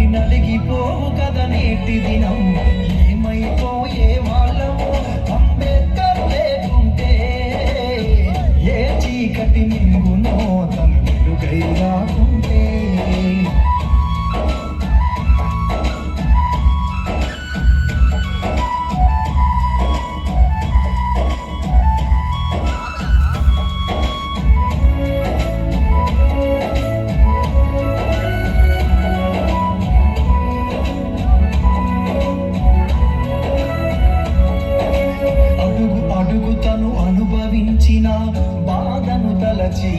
పడి నలిగిపోవు కదా నేటి దినం. ఏమైపోయే వాళ్ళము అంబేద్కర్ లేకుంటే, ఏ చీకటి నింగునో తను వెలుగై రాకుంటే. అనుభవించిన బాధను తలచి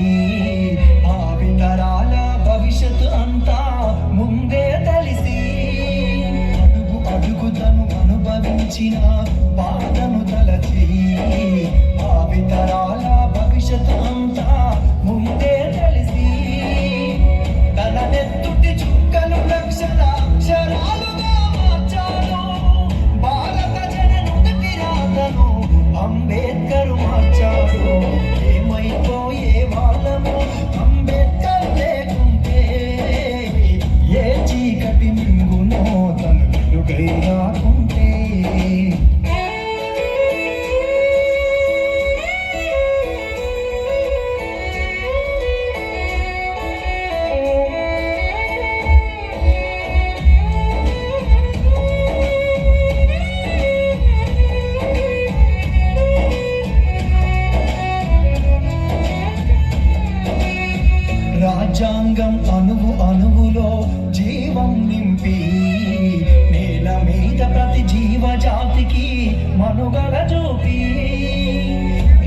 భావితరాల భవిష్యత్తు అంతా ముందే తెలిసి, అడుగు అడుగుతను అనుభవించిన బాధను తలచి భావితరాల భవిష్యత్తు అంతా ముందే తెలిసి, తన నెత్తుటి చుక్కలు లక్షల అక్షరాలుగా మార్చాను భారత జననుడి రాతను అంబేద్కర్ మార్చాడు. ఏమైపోయే వాళ్ళము అంబేద్కర్ లేకుంటే, ఏ చీకటి మింగునో తను వెలుగై రాకుంటే. రాజ్యాంగం అణువు అణువులో జీవం నింపి, నేల మీద ప్రతి జీవజాతికి మనుగడ చూపి.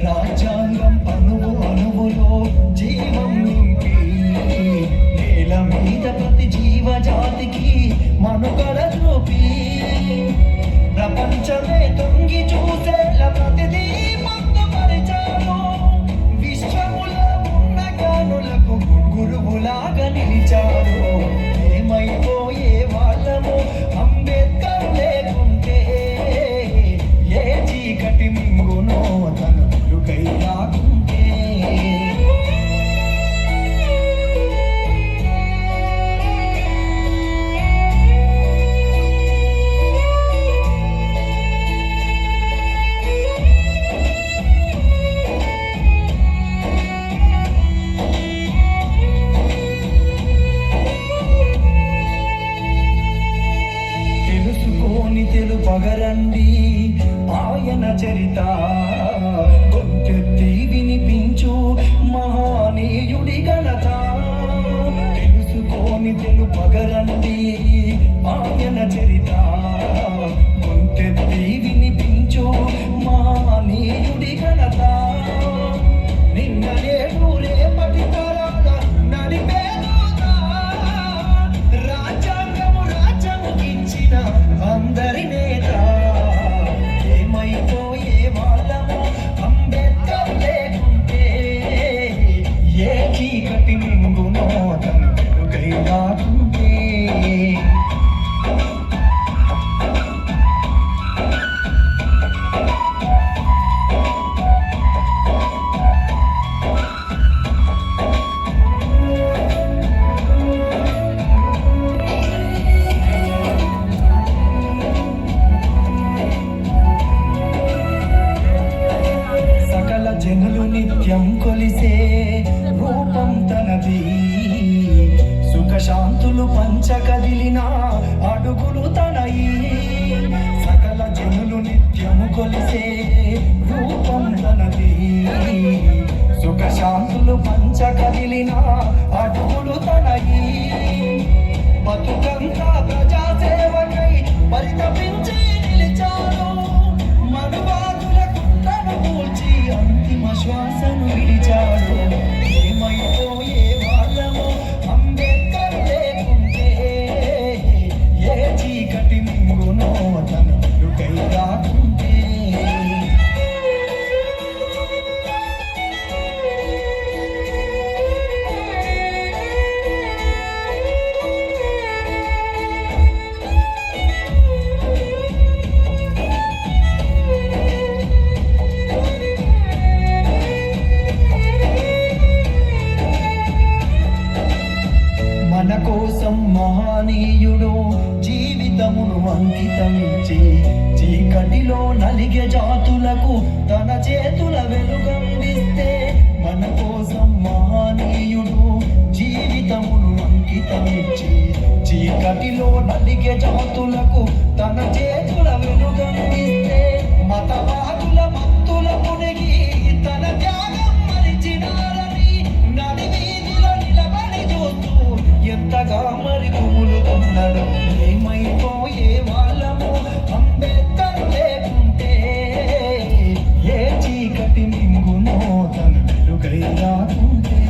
రాజ్యాంగం అణువు అణువులో జీవం నింపి, నేల మీద ప్రతి జీవజాతికి మనుగడ చూపి. ప్రపంచమే తొంగి చూసేలా ప్రతిదీ పొందుపరిచాను. విశ్వములో ఉన్న జ్ఞానులకు గురువులాగా నిలిచారు. ఏమైపోయే వాళ్ళము అంబేద్కర్ లేకుంటే, ఏ చీకటి మింగునో తను వెలుగై రాకుంటే. తెలుపగరండి ఆయన చరిత, గొంతెత్తి వినిపించు మహానీయుడి ఘనత. తెలుసుకొని తెలుపగరండి ఆయన చరిత, గొంతెత్తి వినిపించు మహానీయుడి ఘనత. నిన్న నేడు రేపటి తరాల నడిపే రాజ్యాంగము రాజ్యముకిచ్చిన అందరి నేత. ఏమైపోయే వాళ్ళము అంబేద్కర్ లేకుంటే, ఏ చీకటి మింగునో తను వెలుగై రాకుంటే. జనులు నిత్యం కొలిసే రూపం తనది, సుఖశాంతులు పంచ కదిలిన అడుగులు తనయి. సకల జనులు నిత్యము కొలిసే రూపం తనది, సుఖశాంతులు పంచ కదిలిన అడుగులు తనయి. బతుకంతా ప్రజాసేవకై పరితపించి నిలిచాను. మనువాదుల కుట్రను కూల్చి అంతిమ శ్వాసను విడిచాడు. ఏమైపోయే వాళ్ళము అంబేద్కర్ లేకుంటే, ఏ చీకటి మింగునో తను వెలుగై రాకుంటే. మహనీయుడు జీవితమును అంకితమించి చీకటిలో నలిగే జాతులకు తన చేతుల వెలుగందిస్తే మన కోసం మహనీయుడు జీవితమును అంకితమించి చీకటిలో నలిగే జాతులకు తన చేతుల వెలుగందిస్తే మతవాదుల మత్తుల మునిగి తన త్యాగం మరిచినారని నడివీధిలో నిలబడి చూస్తూ ఎంతగా మరి కుములుతున్నాడు. ఏమైపోయే వాళ్ళము అంబేద్కర్ లేకుంటే, ఏ చీకటి మింగునో తన వెలుగై రాకుంటే.